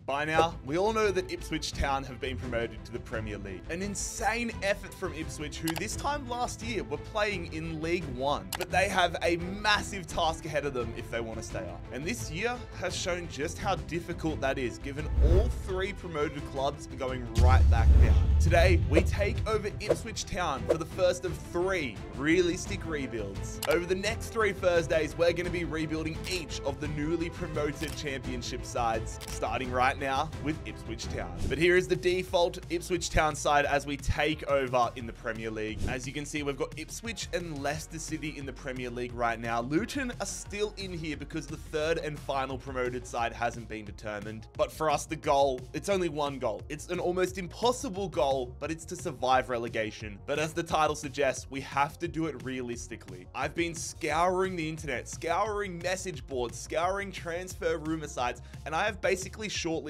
By now, we all know that Ipswich Town have been promoted to the Premier League. An insane effort from Ipswich, who this time last year were playing in League One. But they have a massive task ahead of them if they want to stay up. And this year has shown just how difficult that is, given all three promoted clubs are going right back down. Today, we take over Ipswich Town for the first of 3 realistic rebuilds. Over the next 3 Thursdays, we're going to be rebuilding each of the newly promoted championship sides, starting right now with Ipswich Town. But here is the default Ipswich Town side as we take over in the Premier League. As you can see, we've got Ipswich and Leicester City in the Premier League right now. Luton are still in here because the third and final promoted side hasn't been determined. But for us, the goal, it's only one goal. It's an almost impossible goal, but it's to survive relegation. But as the title suggests, we have to do it realistically. I've been scouring the internet, scouring message boards, scouring transfer rumor sites, and I have basically shortlisted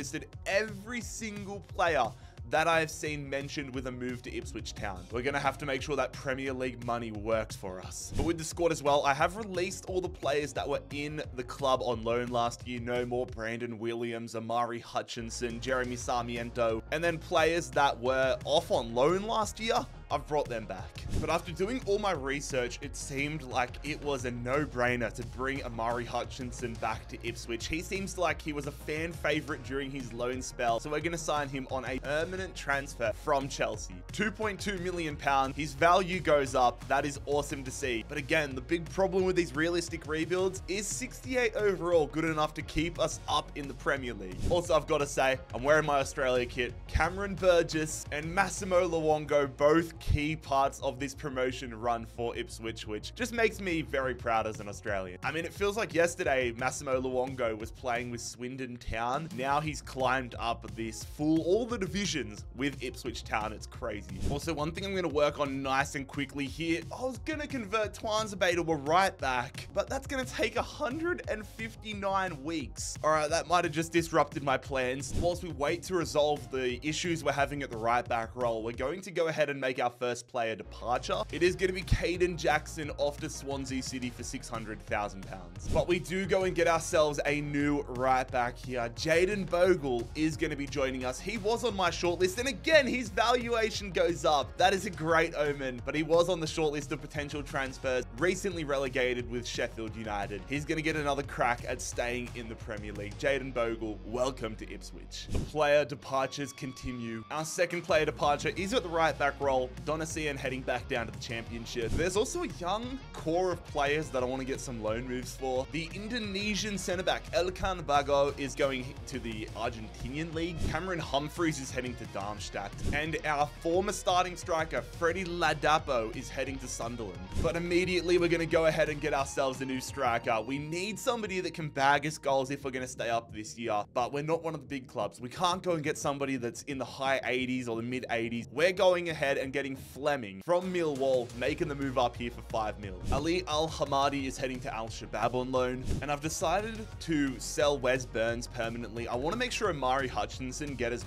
every single player that I have seen mentioned with a move to Ipswich Town. We're going to have to make sure that Premier League money works for us. But with the squad as well, I have released all the players that were in the club on loan last year. No more Brandon Williams, Amari Hutchinson, Jeremy Sarmiento, and then players that were off on loan last year, I've brought them back. But after doing all my research, it seemed like it was a no-brainer to bring Amari Hutchinson back to Ipswich. He seems like he was a fan favorite during his loan spell, so we're going to sign him on a permanent transfer from Chelsea. £2.2 million. His value goes up. That is awesome to see. But again, the big problem with these realistic rebuilds is 68 overall good enough to keep us up in the Premier League. Also, I've got to say, I'm wearing my Australia kit. Cameron Burgess and Massimo Luongo, both key parts of this promotion run for Ipswich, which just makes me very proud as an Australian. I mean, it feels like yesterday Massimo Luongo was playing with Swindon Town. Now he's climbed up all the divisions with Ipswich Town. It's crazy. Also, one thing I'm going to work on nice and quickly here, I was going to convert Twansabay to a right back, but that's going to take 159 weeks. All right, that might have just disrupted my plans. Whilst we wait to resolve the issues we're having at the right back role, we're going to go ahead and make our first player departure. It is going to be Caden Jackson off to Swansea City for £600,000. But we do go and get ourselves a new right back here. Jaden Bogle is going to be joining us. He was on my shortlist, and again, his valuation goes up. That is a great omen, but he was on the shortlist of potential transfers, recently relegated with Sheffield United. He's going to get another crack at staying in the Premier League. Jaden Bogle, welcome to Ipswich. The player departures continue. Our second player departure is at the right back role. Donasian heading back down to the championship. There's also a young core of players that I want to get some loan moves for. The Indonesian centre back Elkan Bago is going to the Argentinian league. Cameron Humphreys is heading to Darmstadt. And our former starting striker Freddie Ladapo is heading to Sunderland. But immediately we're going to go ahead and get ourselves a new striker. We need somebody that can bag us goals if we're going to stay up this year. But we're not one of the big clubs. We can't go and get somebody that's in the high 80s or the mid 80s. We're going ahead and getting Fleming from Millwall, making the move up here for 5 mil. Ali Al-Hamadi is heading to Al-Shabaab on loan, and I've decided to sell Wes Burns permanently. I want to make sure Amari Hutchinson gets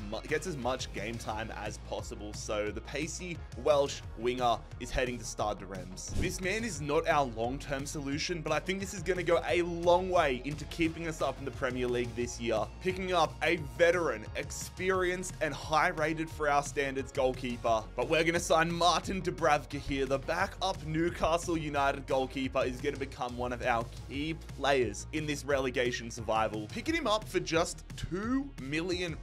as much game time as possible, so the pacey Welsh winger is heading to Stade de Reims. This man is not our long-term solution, but I think this is going to go a long way into keeping us up in the Premier League this year, picking up a veteran, experienced, and high-rated for our standards goalkeeper. But we're going to sign Martin Dubravka here. The backup Newcastle United goalkeeper is going to become one of our key players in this relegation survival. Picking him up for just £2 million,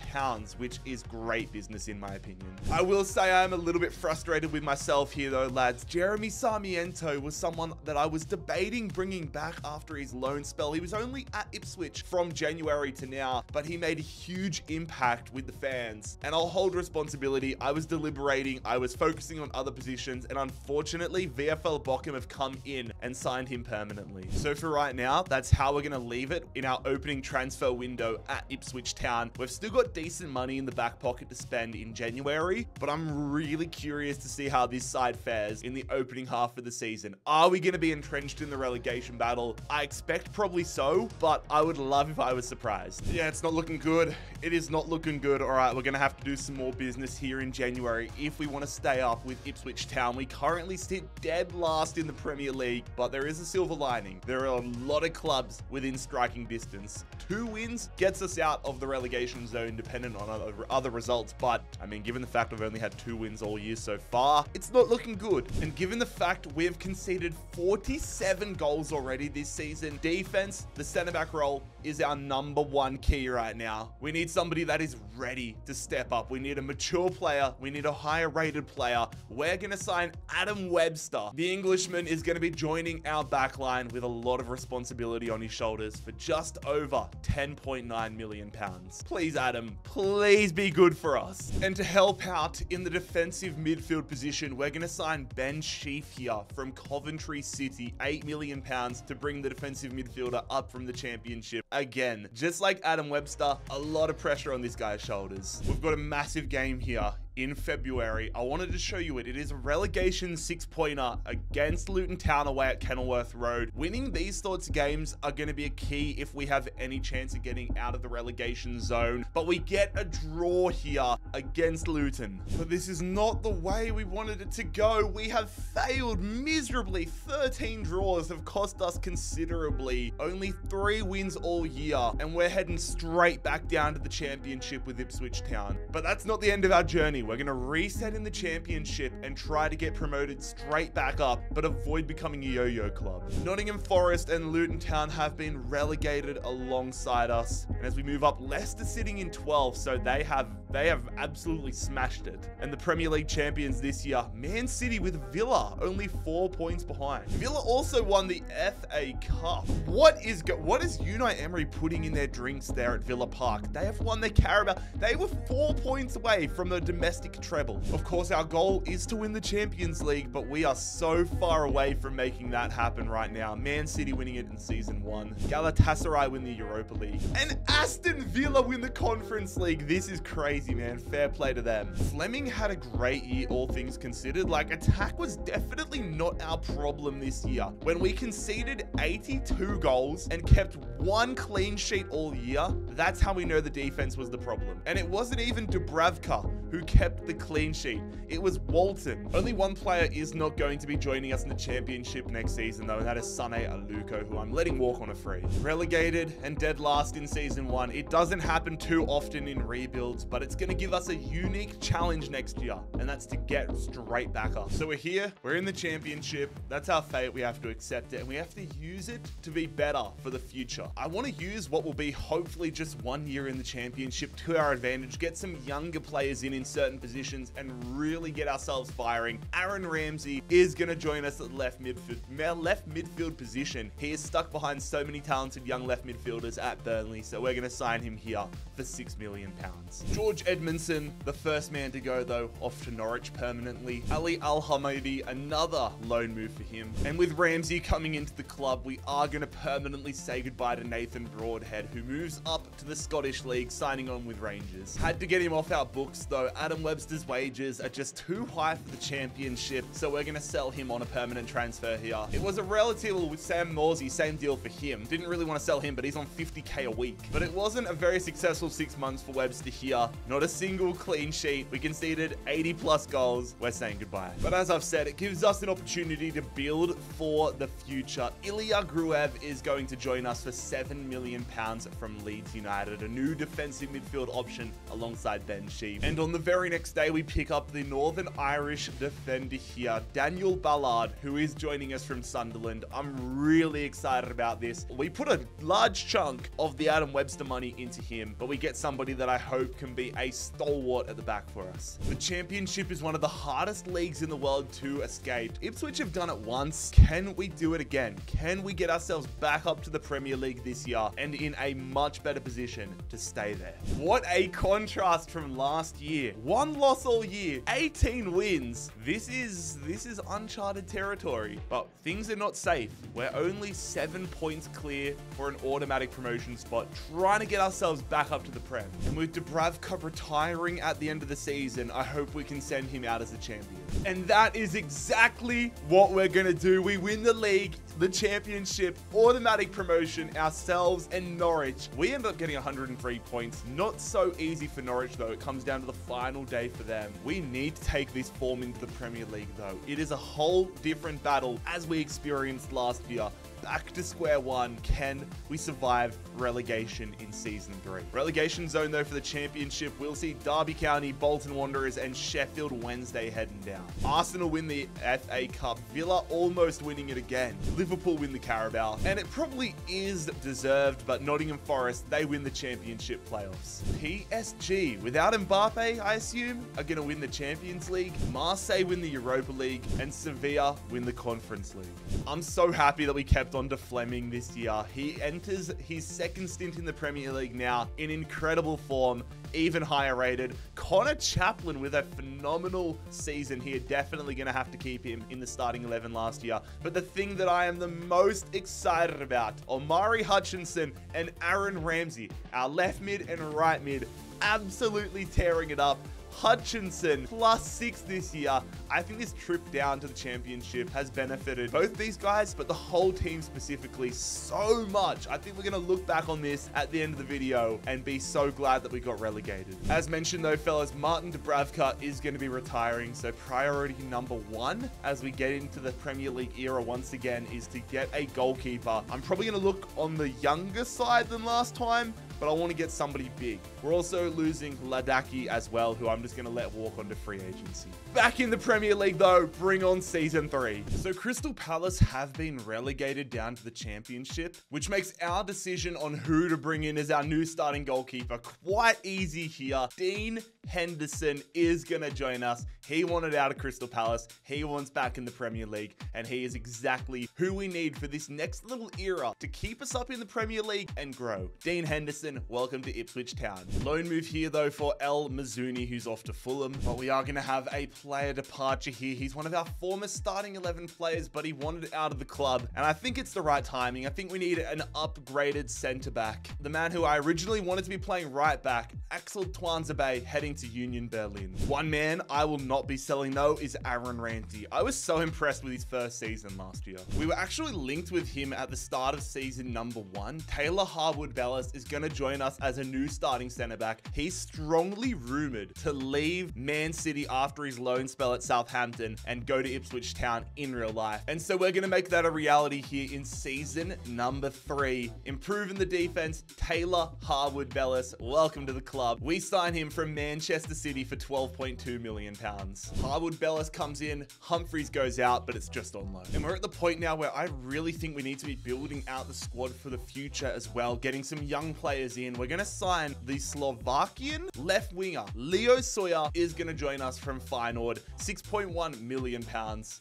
which is great business in my opinion. I will say I am a little bit frustrated with myself here though, lads. Jeremy Sarmiento was someone that I was debating bringing back after his loan spell. He was only at Ipswich from January to now, but he made a huge impact with the fans. And I'll hold responsibility. I was deliberating. I was focusing on other positions, and unfortunately VFL Bochum have come in and signed him permanently. So for right now, that's how we're going to leave it in our opening transfer window at Ipswich Town. We've still got decent money in the back pocket to spend in January, but I'm really curious to see how this side fares in the opening half of the season. Are we going to be entrenched in the relegation battle? I expect probably so, but I would love if I was surprised. Yeah, it's not looking good. It is not looking good. All right, we're going to have to do some more business here in January if we want to stay up with Ipswich Town. We currently sit dead last in the Premier League. but there is a silver lining. There are a lot of clubs within striking distance. 2 wins gets us out of the relegation zone dependent on other results, but I mean, given the fact we've only had 2 wins all year so far, it's not looking good. And given the fact we've conceded 47 goals already this season, defense, the center back role is our #1 key right now. We need somebody that is ready to step up. We need a mature player. We need a higher rated player. We're going to sign Adam Webster. The Englishman is going to be joining our backline with a lot of responsibility on his shoulders for just over £10.9 million. Please, Adam, please be good for us. And to help out in the defensive midfield position, we're going to sign Ben Sheaf here from Coventry City, £8 million to bring the defensive midfielder up from the championship. Again, just like Adam Webster, a lot of pressure on this guy's shoulders. We've got a massive game here in February. I wanted to show you it. It is a relegation 6-pointer against Luton Town away at Kenilworth Road. Winning these sorts of games are going to be a key if we have any chance of getting out of the relegation zone. But we get a draw here against Luton. But this is not the way we wanted it to go. We have failed miserably. 13 draws have cost us considerably. Only 3 wins all year, and we're heading straight back down to the championship with Ipswich Town. But that's not the end of our journey. We're going to reset in the championship and try to get promoted straight back up, but avoid becoming a yo-yo club. Nottingham Forest and Luton Town have been relegated alongside us. And as we move up, Leicester sitting in 12th, so they have absolutely smashed it. And the Premier League champions this year, Man City with Villa, only 4 points behind. Villa also won the FA Cup. What is Unai Emery putting in their drinks there at Villa Park? They have won the Carabao. They were 4 points away from the domestic treble. Of course, our goal is to win the Champions League, but we are so far away from making that happen right now. Man City winning it in season 1. Galatasaray win the Europa League. And Aston Villa win the Conference League. This is crazy, man. Fair play to them. Fleming had a great year, all things considered. Like, attack was definitely not our problem this year. When we conceded 82 goals and kept 1 clean sheet all year, that's how we know the defense was the problem. And it wasn't even Dubravka who kept the clean sheet. It was Walton. Only one player is not going to be joining us in the championship next season, though, and that is Sane Aluko, who I'm letting walk on a free. Relegated and dead last in season 1. It doesn't happen too often in rebuilds, but it's going to give us a unique challenge next year, and that's to get straight back up. So we're here, we're in the championship. That's our fate. We have to accept it, and we have to use it to be better for the future. I want to use what will be hopefully just 1 year in the championship to our advantage, get some younger players in certain positions, and really get ourselves firing. Aaron Ramsey is going to join us at left midfield position. He is stuck behind so many talented young left midfielders at Burnley, so we're going to sign him here for £6 million. George Edmondson, the first man to go, though, off to Norwich permanently. Ali Al-Hamidi, another loan move for him. And with Ramsey coming into the club, we are going to permanently say goodbye to Nathan Broadhead, who moves up to the Scottish League, signing on with Rangers. Had to get him off our books, though. Adam Webster's wages are just too high for the championship, so we're going to sell him on a permanent transfer here. It was a relative with Sam Morsey, same deal for him. Didn't really want to sell him, but he's on 50k a week. But it wasn't a very successful 6 months for Webster here. Not a single clean sheet. We conceded 80 plus goals. We're saying goodbye. But as I've said, it gives us an opportunity to build for the future. Ilya Gruev is going to join us for £7 million from Leeds United, a new defensive midfield option alongside Ben Sheaf. And on the very next day, we pick up the Northern Irish defender here, Daniel Ballard, who is joining us from Sunderland. I'm really excited about this. We put a large chunk of the Adam Webster money into him, but we get somebody that I hope can be a stalwart at the back for us. The championship is one of the hardest leagues in the world to escape. Ipswich have done it once. Can we do it again? Can we get ourselves back up to the Premier League this year and in a much better position to stay there? What a contrast from last year. 1 loss all year, 18 wins. This is uncharted territory, but things are not safe. We're only 7 points clear for an automatic promotion spot, trying to get ourselves back up to the Prem. And with Dubravka retiring at the end of the season, I hope we can send him out as a champion. And that is exactly what we're gonna do. We win the league, the championship, automatic promotion, ourselves and Norwich. We end up getting 103 points. Not so easy for Norwich, though. It comes down to the final final day for them. We need to take this form into the Premier League though. It is a whole different battle as we experienced last year. Back to square one. Can we survive relegation in Season 3? Relegation zone, though, for the championship, we'll see Derby County, Bolton Wanderers, and Sheffield Wednesday heading down. Arsenal win the FA Cup. Villa almost winning it again. Liverpool win the Carabao. And it probably is deserved, but Nottingham Forest, they win the championship playoffs. PSG, without Mbappe, I assume, are going to win the Champions League. Marseille win the Europa League. And Sevilla win the Conference League. I'm so happy that we kept on to Fleming this year. He enters his second stint in the Premier League now in incredible form, even higher rated. Connor Chaplin with a phenomenal season here. Definitely going to have to keep him in the starting 11 last year. But the thing that I am the most excited about, Omari Hutchinson and Aaron Ramsey, our left mid and right mid, absolutely tearing it up. Hutchinson +6 this year. I think this trip down to the championship has benefited both these guys, but the whole team specifically so much. I think we're going to look back on this at the end of the video and be so glad that we got relegated. As mentioned though, fellas, Martin Dubravka is going to be retiring. So priority number one as we get into the Premier League era once again is to get a goalkeeper. I'm probably going to look on the younger side than last time, but I want to get somebody big. We're also losing Ladaki as well, who I'm just going to let walk onto free agency. Back in the Premier League though, bring on Season 3. So Crystal Palace have been relegated down to the championship, which makes our decision on who to bring in as our new starting goalkeeper quite easy here. Dean Henderson is going to join us. He wanted out of Crystal Palace. He wants back in the Premier League, and he is exactly who we need for this next little era to keep us up in the Premier League and grow. Dean Henderson, welcome to Ipswich Town. Loan move here though for El Mazzuni, who's off to Fulham, but we are going to have a player departure here. He's one of our former starting 11 players, but he wanted out of the club, and I think it's the right timing. I think we need an upgraded centre back. The man who I originally wanted to be playing right back, Axel Twanzebe, heading to Union Berlin. One man I will not be selling though is Aaron Ramsey. I was so impressed with his first season last year. We were actually linked with him at the start of season number 1. Taylor Harwood-Bellis is going to join us as a new starting centre back. He's strongly rumoured to leave Man City after his loan spell at Southampton and go to Ipswich Town in real life. And so we're going to make that a reality here in season number 3. Improving the defense, Taylor Harwood-Bellis, welcome to the club. We sign him from Manchester City for £12.2 million. Harwood-Bellis comes in, Humphries goes out, but it's just on loan. And we're at the point now where I really think we need to be building out the squad for the future as well, getting some young players in. We're going to sign the Slovakian left winger. Leo Sawyer is going to join us from Feyenoord, £6.1 million.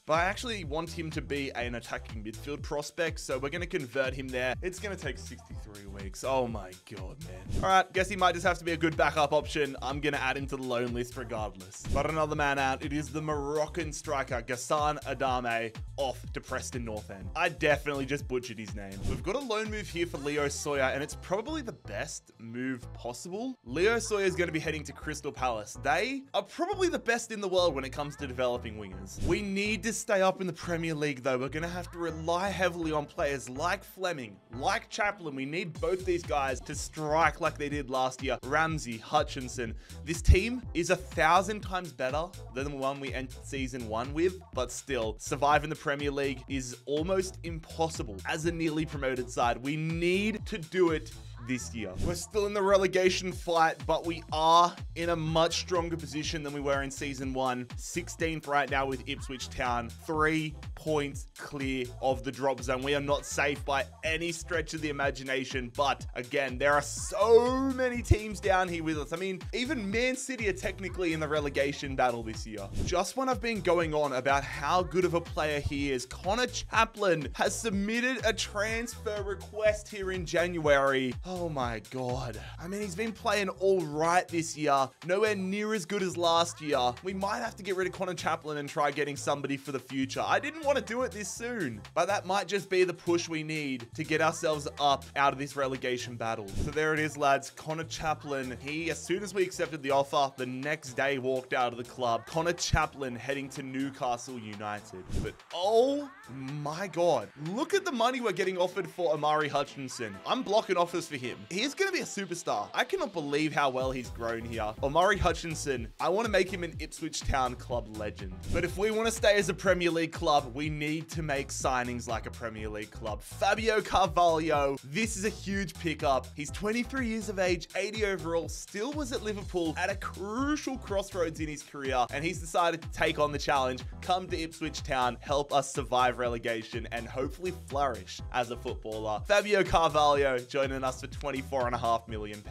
But I actually want him to be an attacking midfield prospect, so we're going to convert him there. It's going to take 63 weeks. Oh my God, man. All right, guess he might just have to be a good backup option. I'm going to add him to the loan list regardless. But another man out, it is the Moroccan striker, Ghassan Adame, off to Preston North End. I definitely just butchered his name. We've got a loan move here for Leo Sawyer, and it's probably the best move possible. Leo Sawyer is going to be heading to Crystal Palace. They are probably the best in the world when it comes to developing wingers. We need to stay up in the Premier League though. We're going to have to rely heavily on players like Fleming, like Chaplin. We need both these guys to strike like they did last year. Ramsey, Hutchinson. This team is 1,000 times better than the one we entered season 1 with, but still, surviving the Premier League is almost impossible as a nearly promoted side. We need to do it this year. We're still in the relegation fight, but we are in a much stronger position than we were in season 1. 16th right now with Ipswich Town, 3 points clear of the drop zone. We are not safe by any stretch of the imagination, but again, there are so many teams down here with us. I mean, even Man City are technically in the relegation battle this year. Just when I've been going on about how good of a player he is, Connor Chaplin has submitted a transfer request here in January. Oh my God. I mean, he's been playing all right this year. Nowhere near as good as last year. We might have to get rid of Connor Chaplin and try getting somebody for the future. I didn't want to do it this soon, but that might just be the push we need to get ourselves up out of this relegation battle. So there it is, lads. Connor Chaplin, he, as soon as we accepted the offer, the next day walked out of the club. Connor Chaplin heading to Newcastle United. But oh my God, look at the money we're getting offered for Omari Hutchinson. I'm blocking offers for him him. He's going to be a superstar. I cannot believe how well he's grown here. Omari Hutchinson, I want to make him an Ipswich Town club legend. But if we want to stay as a Premier League club, we need to make signings like a Premier League club. Fabio Carvalho, this is a huge pickup. He's 23 years of age, 80 overall, still was at Liverpool at a crucial crossroads in his career, and he's decided to take on the challenge, come to Ipswich Town, help us survive relegation, and hopefully flourish as a footballer. Fabio Carvalho joining us for £24.5 million.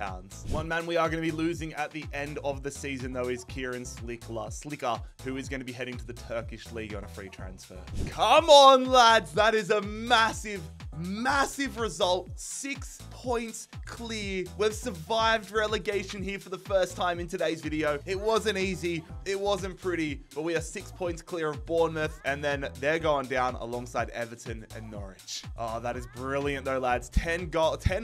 One man we are going to be losing at the end of the season, though, is Kieran Slicker, who is going to be heading to the Turkish league on a free transfer. Come on, lads. That is a massive result. 6 points clear. We've survived relegation here for the first time in today's video. It wasn't easy. It wasn't pretty, but we are 6 points clear of Bournemouth, and then they're going down alongside Everton and Norwich. Oh, that is brilliant though, lads. 10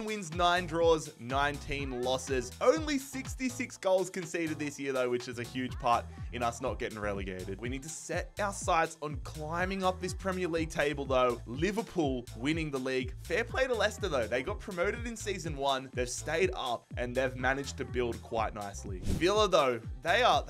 wins, 9 draws, 19 losses. Only 66 goals conceded this year though, which is a huge part in us not getting relegated. We need to set our sights on climbing up this Premier League table though. Liverpool winning the league. Fair play to Leicester though. They got promoted in season 1. They've stayed up and they've managed to build quite nicely. Villa though, they are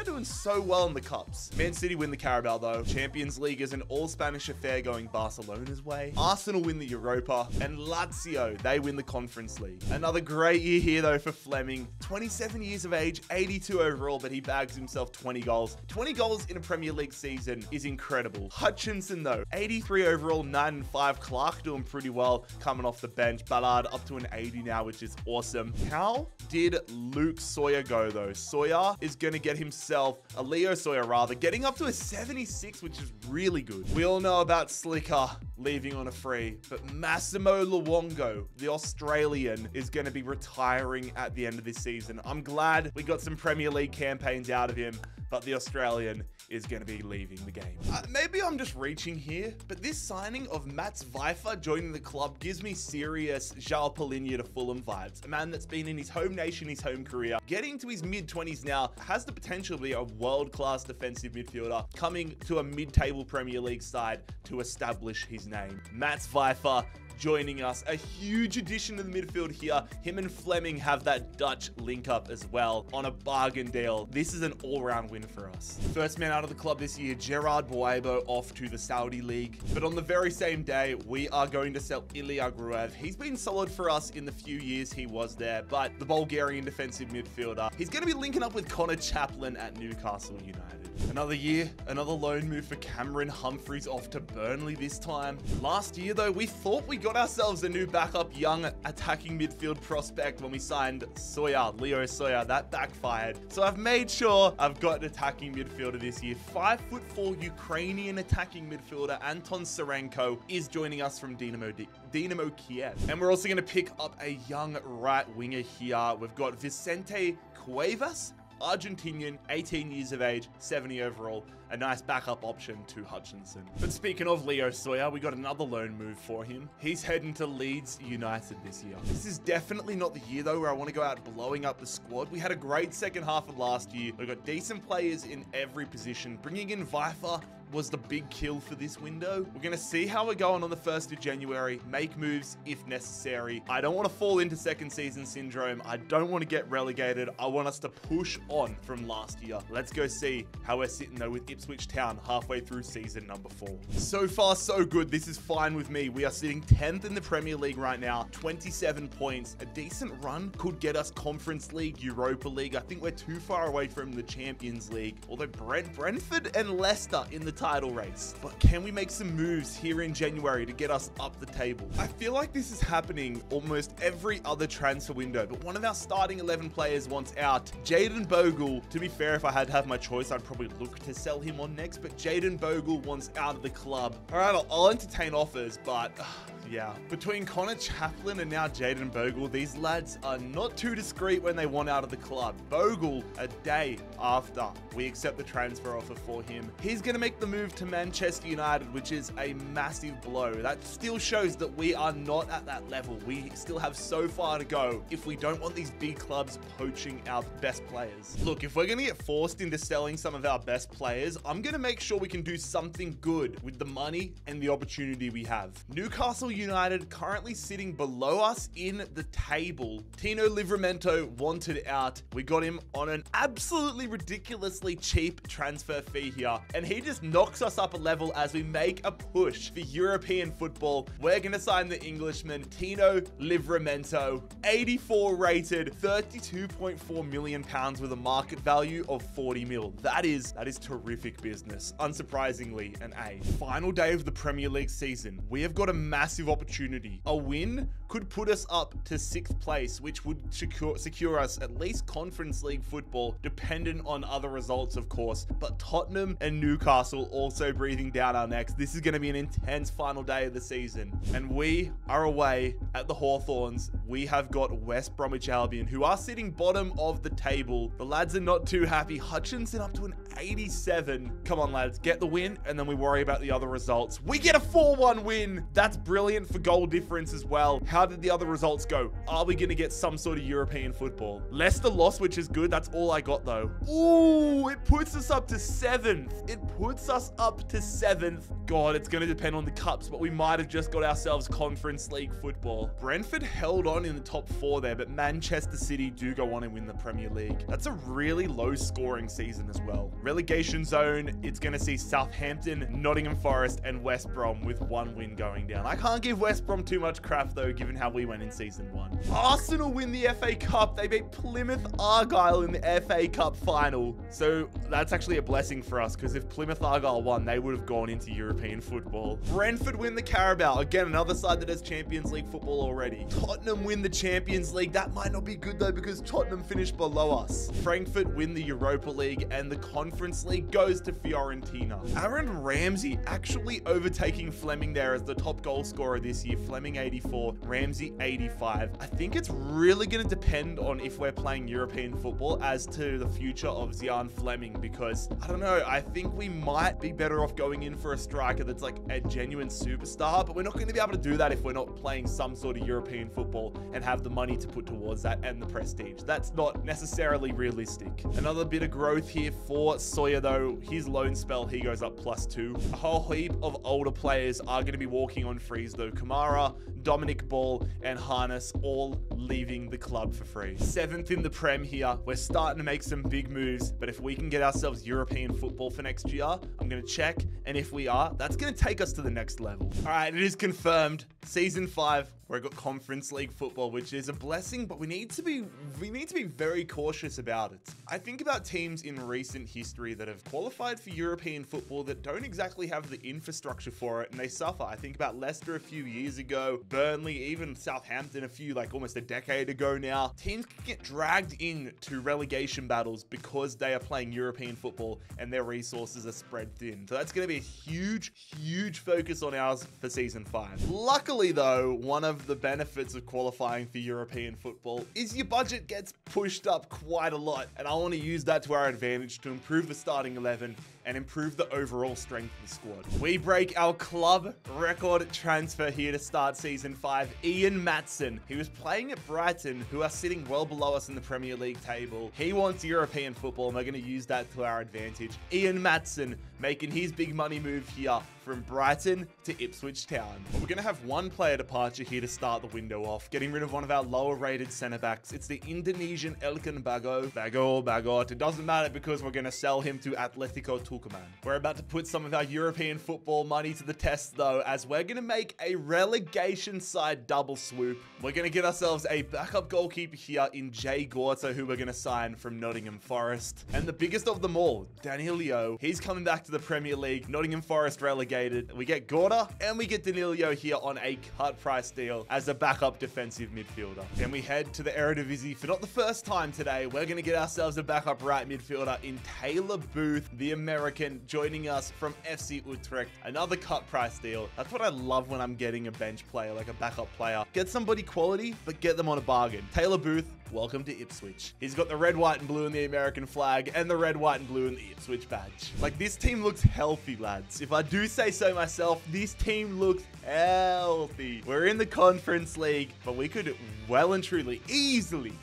doing so well in the cups. Man City win the Carabao though. Champions League is an all-Spanish affair going Barcelona's way. Arsenal win the Europa, and Lazio, they win the Conference League. Another great year here though for Fleming. 27 years of age, 82 overall, but he bags himself 20 goals. 20 goals in a Premier League season is incredible. Hutchinson though, 83 overall, 9 and 5. Clark doing pretty well coming off the bench. Ballard up to an 80 now, which is awesome. How did Luke Sawyer go though? Sawyer is going to get himself, Leo Sawyer rather, getting up to a 76, which is really good. We all know about Slicker leaving on a free, but Massimo Luongo, the Australian, is going to be retiring at the end of this season. I'm glad we got some Premier League campaigns out of him, but the Australian is going to be leaving the game. Maybe I'm just reaching here, but this signing of Mats Weifer joining the club gives me serious João Palhinha to Fulham vibes. A man that's been in his home nation, his home career, getting to his mid-20s now, has the potential to be a world-class defensive midfielder, coming to a mid-table Premier League side to establish his name. Mats Weifer joining us, a huge addition to the midfield here. Him and Fleming have that Dutch link up as well on a bargain deal. This is an all-round win for us. First man out of the club this year, Gerard Boaibo, off to the Saudi League. But on the very same day, we are going to sell Ilya Gruev. He's been solid for us in the few years he was there, but the Bulgarian defensive midfielder, he's going to be linking up with Connor Chaplin at Newcastle United. Another year, another loan move for Cameron Humphreys off to Burnley this time. Last year though, we thought we got ourselves a new backup young attacking midfield prospect when we signed Leo Sawyer. That backfired. So I've made sure I've got an attacking midfielder this year. 5'4" Ukrainian attacking midfielder Anton Serenko is joining us from Dynamo Kiev. And we're also going to pick up a young right winger here. We've got Vicente Cuevas, Argentinian, 18 years of age, 70 overall, a nice backup option to Hutchinson. But speaking of Leo Sawyer, we got another loan move for him. He's heading to Leeds United this year. This is definitely not the year though where I want to go out blowing up the squad. We had a great second half of last year. We got decent players in every position. Bringing in Weifer was the big kill for this window. We're going to see how we're going on the 1st of January, make moves if necessary. I don't want to fall into second season syndrome. I don't want to get relegated. I want us to push on from last year. Let's go see how we're sitting though with Ipswich Town halfway through season number 4. So far, so good. This is fine with me. We are sitting 10th in the Premier League right now, 27 points. A decent run could get us Conference League, Europa League. I think we're too far away from the Champions League, although Brentford and Leicester in the title race. But can we make some moves here in January to get us up the table? I feel like this is happening almost every other transfer window, but one of our starting 11 players wants out. Jayden Bogle, to be fair, if I had to have my choice, I'd probably look to sell him on next, but Jayden Bogle wants out of the club. All right, I'll entertain offers, but yeah. Between Connor Chaplin and now Jayden Bogle, these lads are not too discreet when they want out of the club. Bogle, a day after we accept the transfer offer for him, he's going to make the move to Manchester United, which is a massive blow. That still shows that we are not at that level. We still have so far to go if we don't want these big clubs poaching our best players. Look, if we're going to get forced into selling some of our best players, I'm going to make sure we can do something good with the money and the opportunity we have. Newcastle United currently sitting below us in the table. Tino Livramento wanted out. We got him on an absolutely ridiculously cheap transfer fee here, and he just knocks us up a level as we make a push for European football. We're going to sign the Englishman, Tino Livramento, 84 rated, 32.4 million pounds with a market value of 40 mil. That is terrific business. Unsurprisingly, an A. Final day of the Premier League season. We have got a massive opportunity. A win could put us up to 6th place, which would secure us at least Conference League football, dependent on other results, of course. But Tottenham and Newcastle also breathing down our necks. This is going to be an intense final day of the season. And we are away at the Hawthorns. We have got West Bromwich Albion, who are sitting bottom of the table. The lads are not too happy. Hutchinson up to an 87. Come on, lads, get the win, and then we worry about the other results. We get a 4-1 win. That's brilliant for goal difference as well. How did the other results go? Are we going to get some sort of European football? Leicester lost, which is good. That's all I got, though. Ooh, it puts us up to 7th. It puts us up to 7th. God, it's going to depend on the cups, but we might have just got ourselves Conference League football. Brentford held on in the top 4 there, but Manchester City do go on and win the Premier League. That's a really low scoring season as well. Relegation zone, it's going to see Southampton, Nottingham Forest, and West Brom with 1 win going down. I can't give West Brom too much crap though, given how we went in season 1. Arsenal win the FA Cup. They beat Plymouth Argyle in the FA Cup final. So that's actually a blessing for us, because if Plymouth Argyle won, they would have gone into European football. Brentford win the Carabao. Again, another side that has Champions League football already. Tottenham win the Champions League. That might not be good though, because Tottenham finished below us. Frankfurt win the Europa League, and the Conference League goes to Fiorentina. Aaron Ramsey actually overtaking Fleming there as the top goal scorer this year. Fleming 84, Ramsey 85. I think it's really going to depend on if we're playing European football as to the future of Zian Fleming, because I don't know, I think we might be better off going in for a striker that's like a genuine superstar, but we're not going to be able to do that if we're not playing some sort of European football and have the money to put towards that and the prestige. That's not necessarily realistic. Another bit of growth here for Sawyer though. His loan spell, he goes up +2. A whole heap of older players are going to be walking on frees though. Kamara, Dominic Ball, and Harness all leaving the club for free. 7th in the Prem here. We're starting to make some big moves, but if we can get ourselves European football for next year, I'm going to check, and if we are, that's going to take us to the next level. All right, it is confirmed. Season 5, we've got Conference League football, which is a blessing, but we need to be very cautious about it. I think about teams in recent history that have qualified for European football that don't exactly have the infrastructure for it, and they suffer. I think about Leicester a few years ago, Burnley, even Southampton a few, like almost a decade ago now. Teams can get dragged into relegation battles because they are playing European football and their resources are spread thin. So that's going to be a huge focus on ours for season 5. Luckily though, one of the benefits of qualifying for European football is your budget gets pushed up quite a lot, and I want to use that to our advantage to improve the starting 11 and improve the overall strength of the squad. We break our club record transfer here to start season 5. Ian Matson, he was playing at Brighton, who are sitting well below us in the Premier League table. He wants European football, and we're going to use that to our advantage. Ian Matson making his big money move here from Brighton to Ipswich Town. But we're going to have one player departure here to start the window off, getting rid of one of our lower rated centre backs. It's the Indonesian Elkan Bagot. It doesn't matter because we're going to sell him to Atletico Tucumán. We're about to put some of our European football money to the test though, as we're going to make a relegation side double swoop. We're going to get ourselves a backup goalkeeper here in Jay Gorto, who we're going to sign from Nottingham Forest. And the biggest of them all, Danilo. He's coming back to the Premier League. Nottingham Forest relegated. We get Gorta and we get Danilo here on a cut price deal as a backup defensive midfielder. Then we head to the Eredivisie for not the first time today. We're going to get ourselves a backup right midfielder in Taylor Booth, the American, joining us from FC Utrecht. Another cut price deal. That's what I love when I'm getting a bench player, like a backup player. Get somebody quality, but get them on a bargain. Taylor Booth, welcome to Ipswich. He's got the red, white, and blue in the American flag and the red, white, and blue in the Ipswich badge. Like, this team looks healthy, lads. If I do say so myself, this team looks healthy. We're in the Conference League, but we could well and truly, easily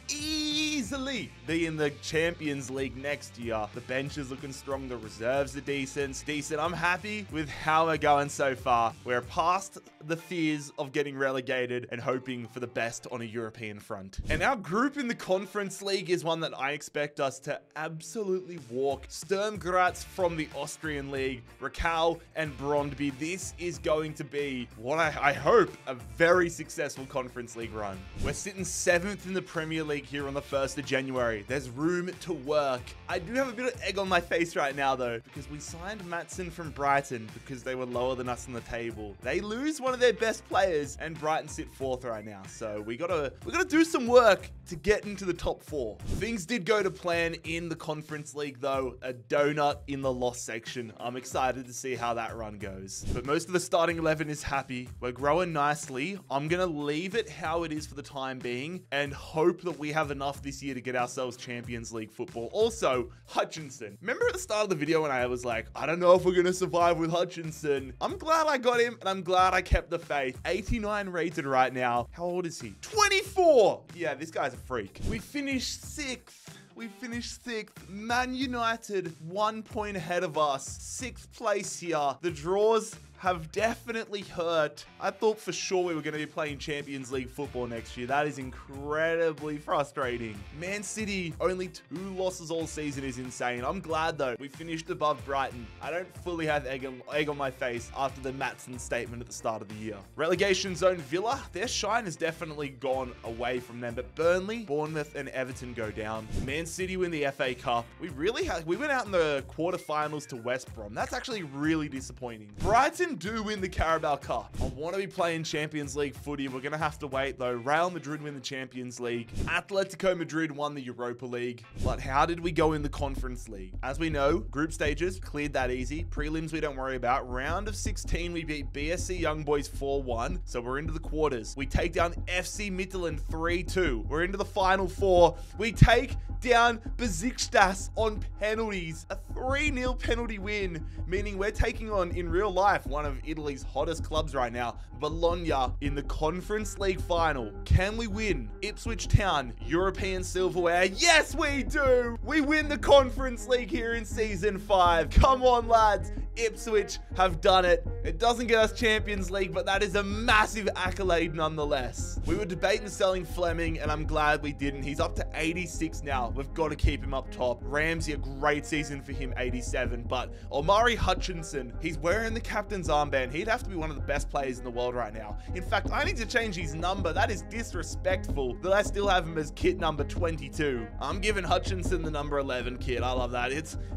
easily be in the Champions League next year. The bench is looking strong. The reserves are decent. I'm happy with how we're going so far. We're past the fears of getting relegated and hoping for the best on a European front. And our group in the Conference League is one that I expect us to absolutely walk. Sturm Graz from the Austrian League, Racal and Brondby. This is going to be what I hope a very successful Conference League run. We're sitting 7th in the Premier League here on the 1st of January. There's room to work. I do have a bit of egg on my face right now though, because we signed Maatsen from Brighton because they were lower than us on the table. They lose one of their best players and Brighton sit 4th right now. So we gotta do some work to get into the top 4. Things did go to plan in the Conference League though. A donut in the loss section. I'm excited to see how that run goes. But most of the starting 11 is happy. We're growing nicely. I'm gonna leave it how it is for the time being and hope that we have enough this year to get ourselves Champions League football. Also, Hutchinson. Remember at the start of the video when I was like, I don't know if we're gonna survive with Hutchinson. I'm glad I got him and I'm glad I kept the faith. 89 rated right now. How old is he? 24! Yeah, this guy's a freak. We finished 6th. We finished 6th. Man United 1 point ahead of us. 6th place here. The draws have definitely hurt. I thought for sure we were going to be playing Champions League football next year. That is incredibly frustrating. Man City, only 2 losses all season is insane. I'm glad though. We finished above Brighton. I don't fully have egg on my face after the Maatsen statement at the start of the year. Relegation zone Villa, their shine has definitely gone away from them, but Burnley, Bournemouth and Everton go down. Man City win the FA Cup. We went out in the quarterfinals to West Brom. That's actually really disappointing. Brighton do win the Carabao Cup. I want to be playing Champions League footy. We're going to have to wait though. Real Madrid win the Champions League. Atletico Madrid won the Europa League. But how did we go in the Conference League? As we know, group stages, cleared that easy. Prelims we don't worry about. Round of 16, we beat BSC Young Boys 4-1. So we're into the quarters. We take down FC Midtjylland 3-2. We're into the final 4. We take down Besiktas on penalties. A 3-0 penalty win, meaning we're taking on, in real life, one of Italy's hottest clubs right now, Bologna, in the Conference League final. Can we win? Ipswich Town, European silverware. Yes, we do! We win the Conference League here in Season 5. Come on, lads. Ipswich have done it. It doesn't get us Champions League, but that is a massive accolade nonetheless. We were debating selling Fleming, and I'm glad we didn't. He's up to 86 now. We've got to keep him up top. Ramsey, a great season for him, 87. But Omari Hutchinson, he's wearing the captain's armband. He'd have to be one of the best players in the world right now. In fact, I need to change his number. That is disrespectful that I still have him as kit number 22. I'm giving Hutchinson the number 11 kit. I love that.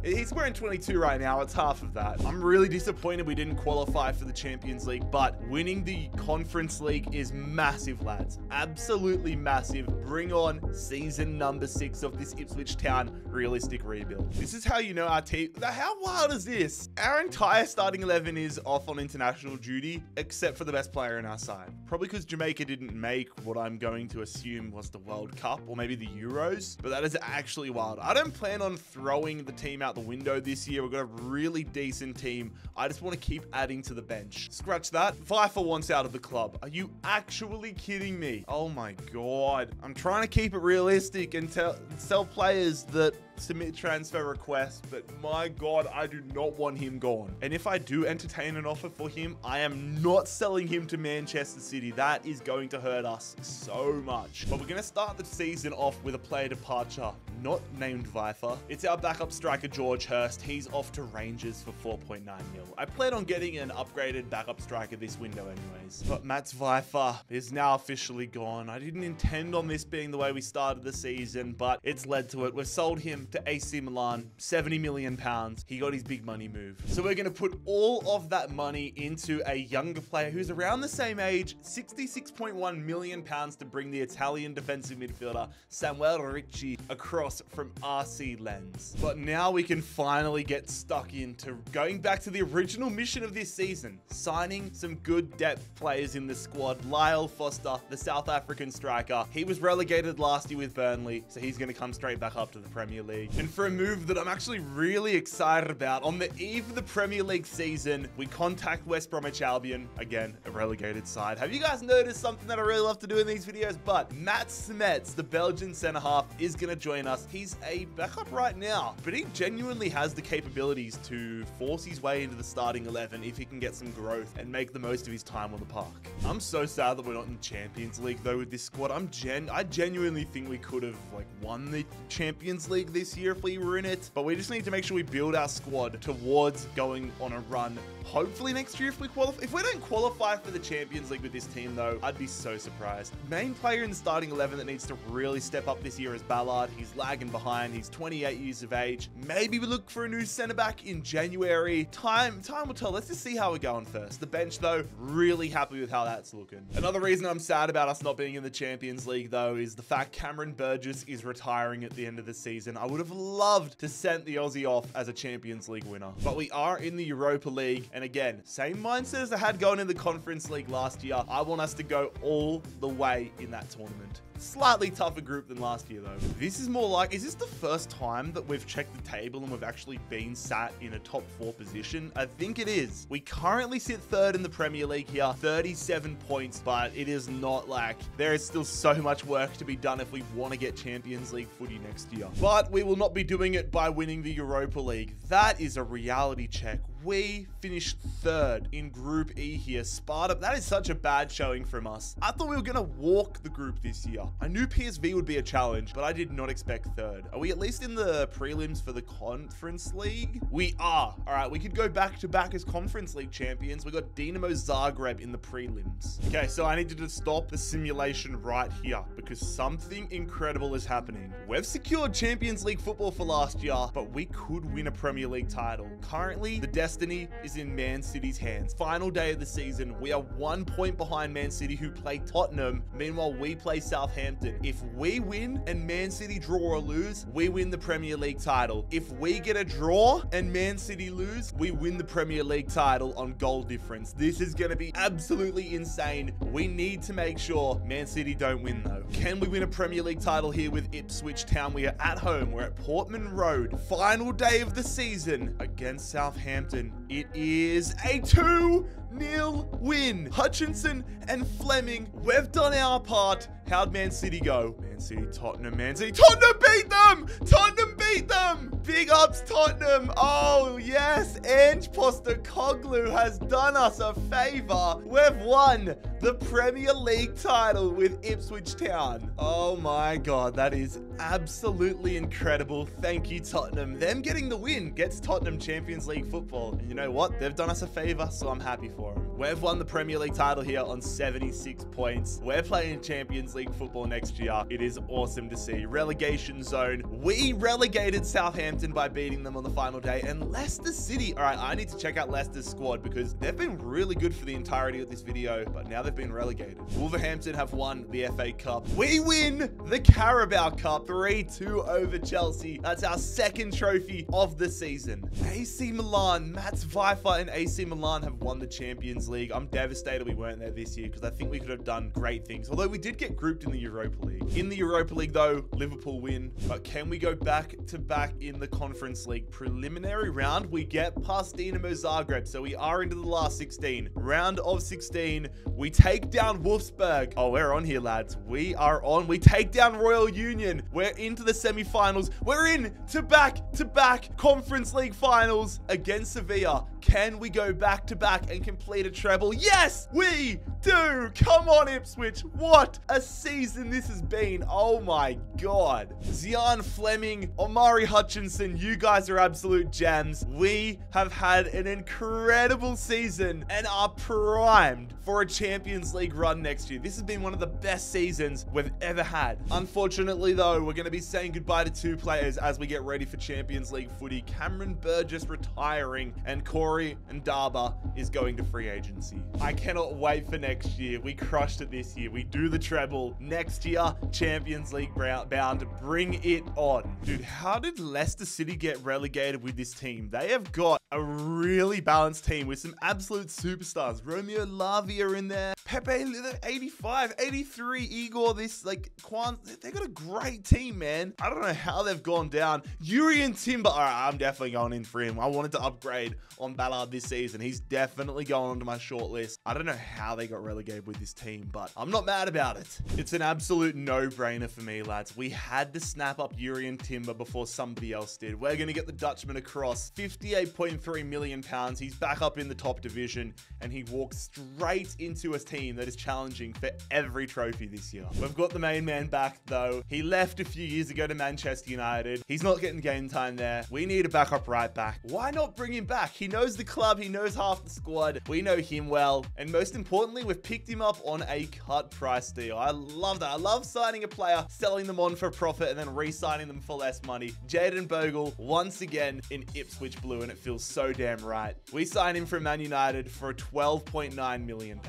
He's wearing 22 right now. It's half of that. I'm really disappointed we didn't qualify for the Champions League, but winning the Conference League is massive, lads. Absolutely massive. Bring on season number 6 of this Ipswich Town realistic rebuild. This is how you know our team. How wild is this? Our entire starting 11 is off on international duty, except for the best player in our side. Probably because Jamaica didn't make what I'm going to assume was the World Cup or maybe the Euros, but that is actually wild. I don't plan on throwing the team out the window this year. We've got a really decent team. I just want to keep adding to the bench. Scratch that. Pfeiffer wants out of the club. Are you actually kidding me? Oh my God. I'm trying to keep it realistic and sell players that submit transfer requests, but my God, I do not want him gone. And if I do entertain an offer for him, I am not selling him to Manchester City. That is going to hurt us so much. But we're going to start the season off with a player departure, not named Viper. It's our backup striker, George Hurst. He's off to Rangers for 4.9 mil. I plan on getting an upgraded backup striker this window anyways. But Mats Viper is now officially gone. I didn't intend on this being the way we started the season, but it's led to it. We've sold him to AC Milan, 70 million pounds. He got his big money move. So we're going to put all of that money into a younger player who's around the same age, 66.1 million pounds, to bring the Italian defensive midfielder Samuel Ricci across across from RC Lens. But now we can finally get stuck into going back to the original mission of this season, signing some good depth players in the squad. Lyle Foster, the South African striker, he was relegated last year with Burnley, so he's going to come straight back up to the Premier League. And for a move that I'm actually really excited about, on the eve of the Premier League season, we contact West Bromwich Albion, again, a relegated side. Have you guys noticed something that I really love to do in these videos? But Matt Smets, the Belgian centre-half, is going to join us. He's a backup right now, but he genuinely has the capabilities to force his way into the starting 11 if he can get some growth and make the most of his time on the park. I'm so sad that we're not in the Champions League though with this squad. I genuinely think we could have won the Champions League this year if we were in it, but we just need to make sure we build our squad towards going on a run. Hopefully next year if we qualify. If we don't qualify for the Champions League with this team though, I'd be so surprised. Main player in the starting 11 that needs to really step up this year is Ballard. He's lagging behind. He's 28 years of age. Maybe we look for a new centre back in January. Time will tell. Let's just see how we're going first. The bench though, really happy with how that's looking. Another reason I'm sad about us not being in the Champions League though is the fact Cameron Burgess is retiring at the end of the season. I would have loved to send the Aussie off as a Champions League winner, but we are in the Europa League. And again, same mindset as I had going in the Conference League last year. I want us to go all the way in that tournament. Slightly tougher group than last year though. This is more like, is this the first time that we've checked the table and we've actually been sat in a top 4 position? I think it is. We currently sit 3rd in the Premier League here, 37 points, but it is not like there is still so much work to be done if we want to get Champions League footy next year. But we will not be doing it by winning the Europa League. That is a reality check. We finished 3rd in Group E here. Sparta, that is such a bad showing from us. I thought we were going to walk the group this year. I knew PSV would be a challenge, but I did not expect 3rd. Are we at least in the prelims for the Conference League? We are. All right, we could go back to back as Conference League champions. We got Dinamo Zagreb in the prelims. Okay, so I need to just stop the simulation right here because something incredible is happening. We've secured Champions League football for last year, but we could win a Premier League title. Currently, the destiny is in Man City's hands. Final day of the season, we are 1 point behind Man City, who play Tottenham. Meanwhile, we play Southampton. If we win and Man City draw or lose, we win the Premier League title. If we get a draw and Man City lose, we win the Premier League title on goal difference. This is going to be absolutely insane. We need to make sure Man City don't win though. Can we win a Premier League title here with Ipswich Town? We are at home. We're at Portman Road. Final day of the season against Southampton. It is a 2-0 win. Hutchinson and Fleming, we've done our part. How'd Man City go? Man City, Tottenham, Man City. Tottenham beat them! Tottenham beat them! Big ups, Tottenham. Oh, yes. Ange Postecoglou has done us a favor. We've won the Premier League title with Ipswich Town. Oh my God, that is absolutely incredible. Thank you, Tottenham. Them getting the win gets Tottenham Champions League football. And you know what? They've done us a favor, so I'm happy for them. We've won the Premier League title here on 76 points. We're playing Champions League football next year. It is awesome to see. Relegation zone. We relegated Southampton by beating them on the final day. And Leicester City. All right, I need to check out Leicester's squad because they've been really good for the entirety of this video, but now they've been relegated. Wolverhampton have won the FA Cup. We win the Carabao Cup 3-2 over Chelsea. That's our 2nd trophy of the season. AC Milan, Mats Vifer and AC Milan have won the Champions League. I'm devastated we weren't there this year because I think we could have done great things. Although we did get grouped in the Europa League. In the Europa League though, Liverpool win. But can we go back to back in the Conference League? Preliminary round, we get past Dinamo Zagreb. So we are into the last 16. Round of 16, we take down Wolfsburg. Oh, we're on here, lads. We are on. We take down Royal Union. We're into the semi-finals. We're in to back Conference League finals against Sevilla. Can we go back to back and complete a treble? Yes, we do. Come on, Ipswich. What a season this has been. Oh my God. Zian Fleming, Omari Hutchinson, you guys are absolute gems. We have had an incredible season and are primed for a Champions Champions League run next year. This has been one of the best seasons we've ever had. Unfortunately, though, we're going to be saying goodbye to 2 players as we get ready for Champions League footy. Cameron Burgess retiring, and Corey and Darba is going to free agency. I cannot wait for next year. We crushed it this year. We do the treble. Next year, Champions League bound. Bring it on. Dude, how did Leicester City get relegated with this team? They have got a really balanced team with some absolute superstars. Romeo Lavia in there. Pepe, 85, 83, Igor, Quan. They got a great team, man. I don't know how they've gone down. Urian Timber. All right, I'm definitely going in for him. I wanted to upgrade on Ballard this season. He's definitely going onto my short list. I don't know how they got relegated with this team, but I'm not mad about it. It's an absolute no-brainer for me, lads. We had to snap up Urian Timber before somebody else did. We're going to get the Dutchman across. £58.3 million. He's back up in the top division, and he walks straight into a team that is challenging for every trophy this year. We've got the main man back, though. He left a few years ago to Manchester United. He's not getting game time there. We need a backup right back. Why not bring him back? He knows the club. He knows half the squad. We know him well. And most importantly, we've picked him up on a cut price deal. I love that. I love signing a player, selling them on for profit, and then re-signing them for less money. Jayden Bogle, once again, in Ipswich blue, and it feels so damn right. We signed him from Man United for £12.9 million.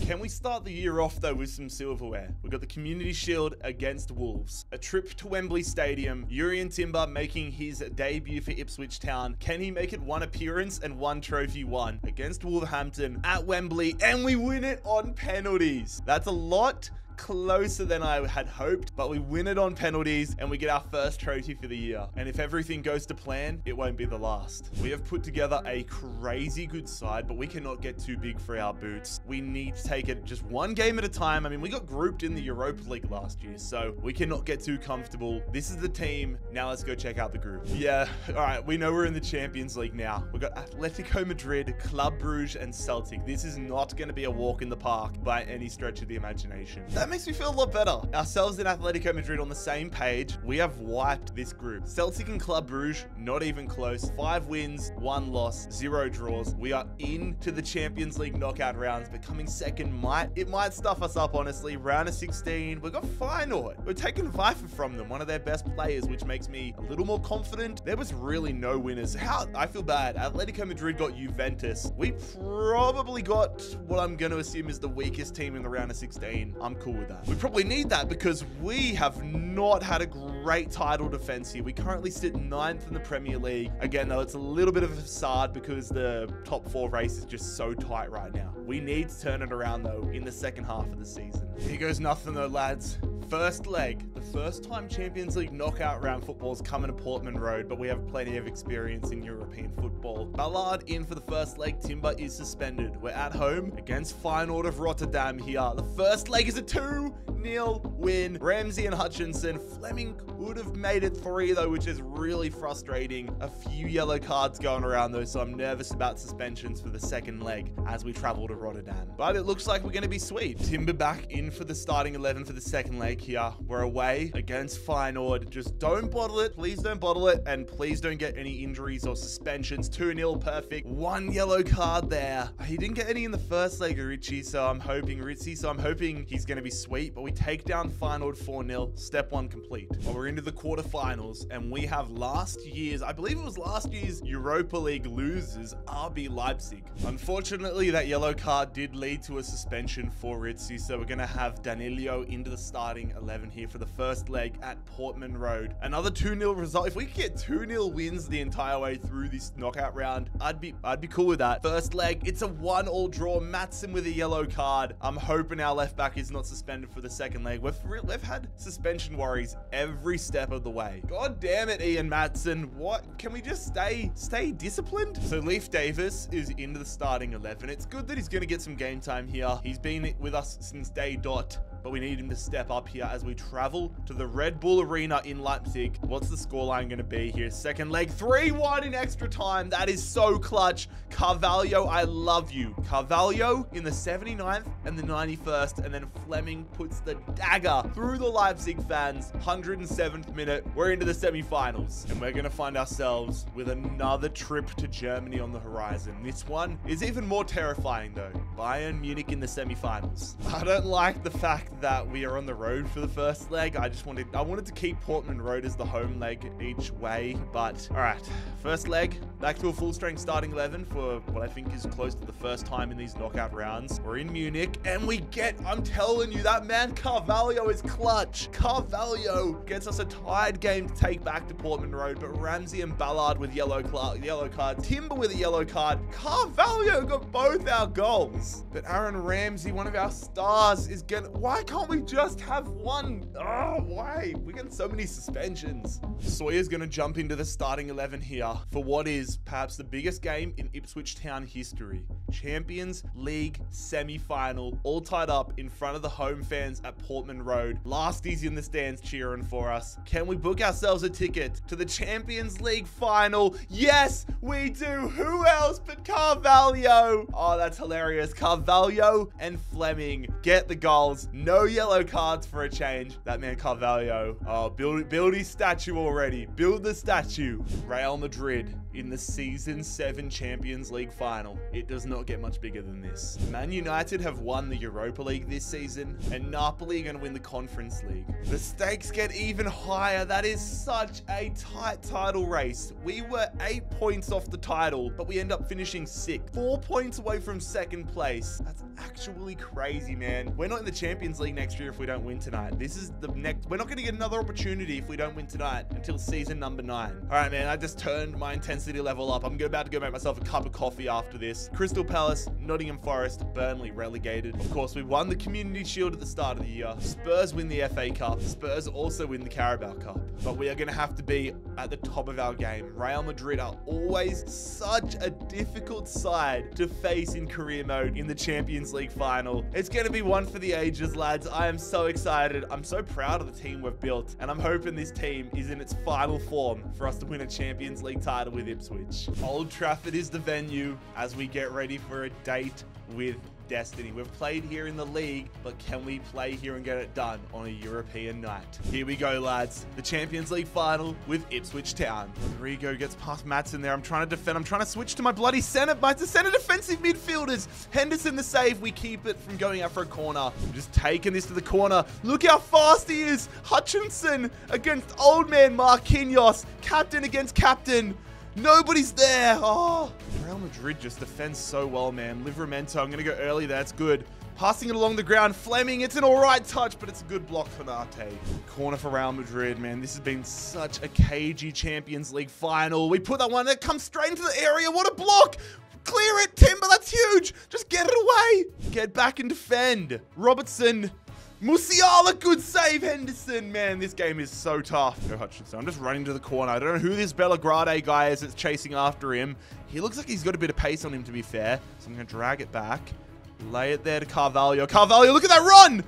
Can we start the year off, though, with some silverware? We've got the Community Shield against Wolves, a trip to Wembley Stadium, Urian Timber making his debut for Ipswich Town. Can he make it 1 appearance and 1 trophy won against Wolverhampton at Wembley, and we win it on penalties? That's a lot closer than I had hoped, but we win it on penalties and we get our first trophy for the year. And if everything goes to plan, it won't be the last. We have put together a crazy good side, but we cannot get too big for our boots. We need to take it just 1 game at a time. I mean, we got grouped in the Europa League last year, so we cannot get too comfortable. This is the team. Now let's go check out the group. Yeah, all right, we know we're in the Champions League now. We've got Atletico Madrid, Club Brugge, and Celtic. This is not going to be a walk in the park by any stretch of the imagination. That makes me feel a lot better. Ourselves and Atletico Madrid on the same page. We have wiped this group. Celtic and Club Brugge, not even close. 5 wins, 1 loss, 0 draws. We are into the Champions League knockout rounds, but coming second might stuff us up, honestly. Round of 16, we got Feyenoord. We're taking Vifer from them, one of their best players, which makes me a little more confident. There was really no winners. I feel bad. Atletico Madrid got Juventus. We probably got what I'm going to assume is the weakest team in the round of 16. I'm cool with that. We probably need that because we have not had a great title defense here. We currently sit 9th in the Premier League. Again, though, it's a little bit of a facade because the top 4 race is just so tight right now. We need to turn it around, though, in the second half of the season. Here goes nothing, though, lads. First leg, the first time Champions League knockout round football's coming to Portman Road, but we have plenty of experience in European football. Ballard in for the first leg. Timber is suspended. We're at home against Feyenoord of Rotterdam here. The first leg is a 2-0 win. Ramsey and Hutchinson. Fleming could have made it 3, though, which is really frustrating. A few yellow cards going around, though, so I'm nervous about suspensions for the second leg as we travel to Rotterdam. But it looks like we're going to be sweet. Timber back in for the starting 11 for the second leg here. We're away against Feyenoord. Just don't bottle it. Please don't bottle it. And please don't get any injuries or suspensions. 2-0, perfect. 1 yellow card there. He didn't get any in the first leg of Ritchie, so I'm hoping he's going to be sweet. But we take down Feyenoord 4-0. Step 1 complete. Well, we're into the quarterfinals, and we have I believe it was last year's Europa League losers, RB Leipzig. Unfortunately, that yellow card did lead to a suspension for Ritchie, so we're going to have Danilo into the starting 11 here for the first leg at Portman Road. Another 2-0 result. If we could get 2-0 wins the entire way through this knockout round, I'd be cool with that. First leg, it's a 1-1 draw. Matson with a yellow card. I'm hoping our left back is not suspended for the second leg. We've had suspension worries every step of the way. God damn it, Ian Matson. What? Can we just stay disciplined? So Leif Davis is into the starting 11. It's good that he's going to get some game time here. He's been with us since day dot. but we need him to step up here as we travel to the Red Bull Arena in Leipzig. What's the scoreline going to be here? Second leg, 3-1 in extra time. That is so clutch. Carvalho, I love you. Carvalho in the 79th and the 91st, and then Fleming puts the dagger through the Leipzig fans. 107th minute, we're into the semi-finals, and we're going to find ourselves with another trip to Germany on the horizon. This one is even more terrifying though. Bayern Munich in the semi-finals. I don't like the fact that we are on the road for the first leg. I wanted to keep Portman Road as the home leg each way, but all right, first leg, back to a full strength starting 11 for what I think is close to the first time in these knockout rounds. We're in Munich, and we get, I'm telling you, that man Carvalho is clutch. Carvalho gets us a tied game to take back to Portman Road, but Ramsey and Ballard with yellow card, Timber with a yellow card. Carvalho got both our goals, but Aaron Ramsey, one of our stars, is gonna, why can't we just have one? Oh, why? We're getting so many suspensions. Sawyer's gonna jump into the starting 11 here for what is perhaps the biggest game in Ipswich Town history. Champions League semi-final, all tied up in front of the home fans at Portman Road. Lasties in the stands cheering for us. Can we book ourselves a ticket to the Champions League final? Yes, we do. Who else but Carvalho? Oh, that's hilarious. Carvalho and Fleming get the goals. No yellow cards for a change. That man Carvalho. Oh, build his statue already. Build the statue. Real Madrid in the Season 7 Champions League final. It does not get much bigger than this. Man United have won the Europa League this season, and Napoli are going to win the Conference League. The stakes get even higher. That is such a tight title race. We were 8 points off the title, but we end up finishing 6th. 4 points away from second place. That's actually crazy, man. We're not in the Champions League next year if we don't win tonight. This is the next. We're not going to get another opportunity if we don't win tonight until season number 9. All right, man. I just turned my intensity level up. I'm about to go make myself a cup of coffee after this. Crystal Palace, Nottingham Forest, Burnley relegated. Of course, we won the Community Shield at the start of the year. Spurs win the FA Cup. Spurs also win the Carabao Cup. But we are going to have to be at the top of our game. Real Madrid are always such a difficult side to face in career mode in the Champions League final. It's going to be one for the ages, lads. I am so excited. I'm so proud of the team we've built, and I'm hoping this team is in its final form for us to win a Champions League title with Ipswich. Old Trafford is the venue as we get ready for a date with destiny. We've played here in the league, but can we play here and get it done on a European night? Here we go, lads. The Champions League final with Ipswich Town. Rodrigo gets past Matson there. I'm trying to defend. I'm trying to switch to my bloody center defensive midfielders. Henderson the save. We keep it from going out for a corner. I'm just taking this to the corner. Look how fast he is. Hutchinson against old man Marquinhos. Captain against captain. Nobody's there. Oh, Real Madrid just defends so well, man. Livramento, I'm going to go early. That's good. Passing it along the ground. Fleming, it's an all right touch, but it's a good block for Nate. Corner for Real Madrid, man. This has been such a cagey Champions League final. We put that one, it comes straight into the area. What a block. Clear it, Timber. That's huge. Just get it away. Get back and defend. Robertson. Musiala, good save, Henderson. Man, this game is so tough. Go Hutchinson. I'm just running to the corner. I don't know who this Belgrade guy is that's chasing after him. He looks like he's got a bit of pace on him, to be fair. So I'm going to drag it back. Lay it there to Carvalho. Carvalho, look at that run!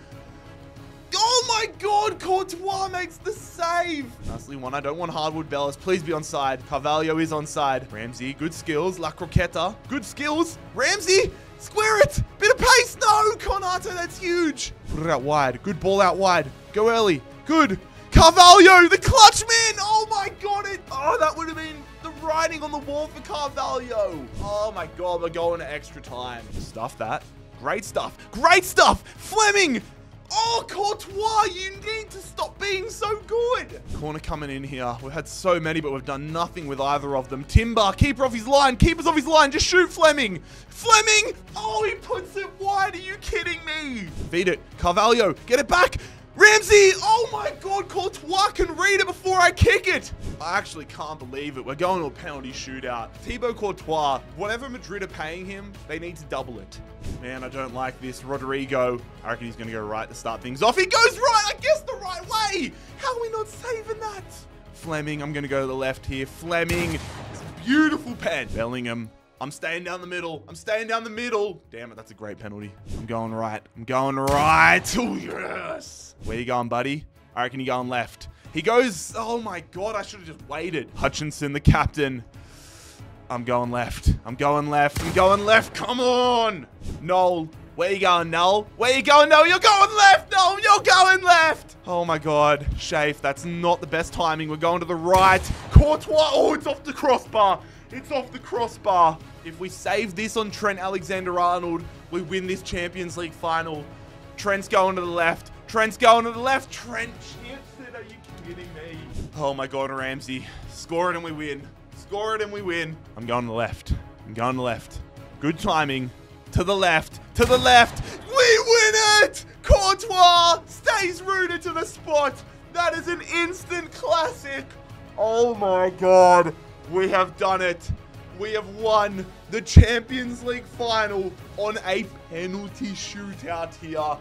Oh my God, Courtois makes the save. Nicely won. I don't want hardwood bellas. Please be onside. Carvalho is onside. Ramsey, good skills. La Croqueta, good skills. Ramsey, square it. Bit of pace. No, Konato, that's huge. Put it out wide. Good ball out wide. Go early. Good. Carvalho, the clutch man. Oh my God. Oh, that would have been the writing on the wall for Carvalho. Oh my God, we're going to extra time. Stuff that. Great stuff. Great stuff. Fleming. Oh, Courtois, you need to stop being so good. Corner coming in here. We've had so many, but we've done nothing with either of them. Timber, keeper off his line. Keeper's off his line. Just shoot Fleming. Fleming. Oh, he puts it wide. Are you kidding me? Feed it. Carvalho, get it back. Ramsey! Oh my God, Courtois can read it before I kick it! I actually can't believe it. We're going to a penalty shootout. Thibaut Courtois, whatever Madrid are paying him, they need to double it. Man, I don't like this. Rodrigo, I reckon he's going to go right to start things off. He goes right, I guess the right way! How are we not saving that? Fleming, I'm going to go to the left here. Fleming, beautiful pen. Bellingham. I'm staying down the middle. I'm staying down the middle. Damn it, that's a great penalty. I'm going right. I'm going right. Oh, yes. Where you going, buddy? I reckon you're going left. He goes, oh my God, I should have just waited. Hutchinson, the captain. I'm going left. I'm going left. I'm going left. Come on. Noel, where you going, Noel? Where you going, Noel? You're going left, Noel. You're going left. Oh my God. Shafe, that's not the best timing. We're going to the right. Courtois. Oh, it's off the crossbar. It's off the crossbar. If we save this on Trent Alexander-Arnold, we win this Champions League final. Trent's going to the left. Trent's going to the left. Trent chips it. Are you kidding me? Oh my God, Ramsey. Score it and we win. Score it and we win. I'm going to the left. I'm going to the left. Good timing. To the left. To the left. We win it! Courtois stays rooted to the spot. That is an instant classic. Oh my God. We have done it. We have won the Champions League final on a penalty shootout here.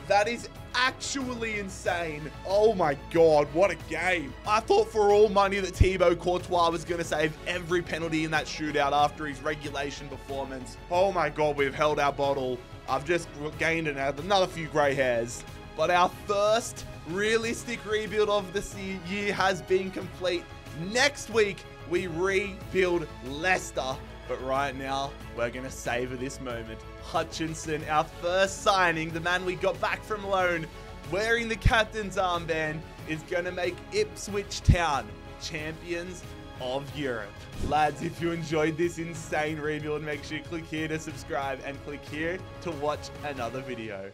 That is actually insane. Oh my God, what a game. I thought for all money that Thibaut Courtois was going to save every penalty in that shootout after his regulation performance. Oh my God, we've held our bottle. I've just gained another few grey hairs. But our first realistic rebuild of this year has been complete. Next week, we rebuild Leicester. But right now, we're going to savor this moment. Hutchinson, our first signing, the man we got back from loan, wearing the captain's armband, is going to make Ipswich Town champions of Europe. Lads, if you enjoyed this insane rebuild, make sure you click here to subscribe and click here to watch another video.